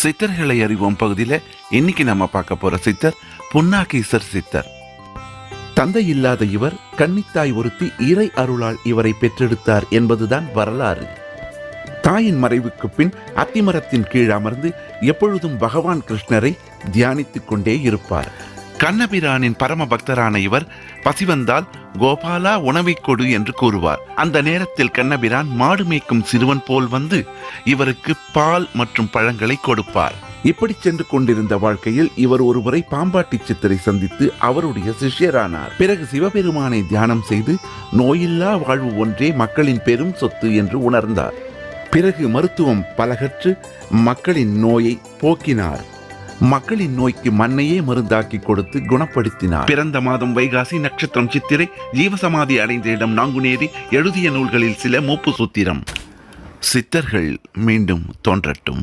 சித்தர்களை அறிவோம் பகுதியில் இன்னைக்கு நம்ம பார்க்க போற சித்தர் புன்னாகீசர் சித்தர். தந்தை இல்லாத இவர் கன்னித்தாய் ஒருத்தி இறை அருளால் இவரை பெற்றெடுத்தார் என்பதுதான் வரலாறு. தாயின் மறைவுக்கு பின் அத்திமரத்தின் கீழ் அமர்ந்து எப்பொழுதும் பகவான் கிருஷ்ணரை தியானித்துக் கொண்டே இருப்பார். கண்ணபிரானின் பரம பக்தரான இவர் பசி வந்தால் கோபாலா உணவை கொடு என்று கூறுவார். அந்த நேரத்தில் கண்ணபிரான் மாடு மேய்க்கும் சிறுவன் போல் வந்து இவருக்கு பால் மற்றும் பழங்களை கொடுப்பார். இப்படி சென்று கொண்டிருந்த வாழ்க்கையில் இவர் ஒருமுறை பாம்பாட்டி சித்தரை சந்தித்து அவருடைய சிஷ்யரானார். பிறகு சிவபெருமானை தியானம் செய்து நோயில்லா வாழ்வு ஒன்றே மக்களின் பெரும் சொத்து என்று உணர்ந்தார். பிறகு மருத்துவம் பலகற்று மக்களின் நோயை போக்கினார். மக்களின் நோய்க்கு மண்ணையே மருந்தாக்கி கொடுத்து குணப்படுத்தினார். பிறந்த மாதம் வைகாசி, நட்சத்திரம் சித்திரை, ஜீவசமாதி அடைந்த இடம் நாங்குநேரி, எழுதிய நூல்களில் சில மூப்பு சூத்திரம். சித்தர்கள் மீண்டும் தோன்றட்டும்.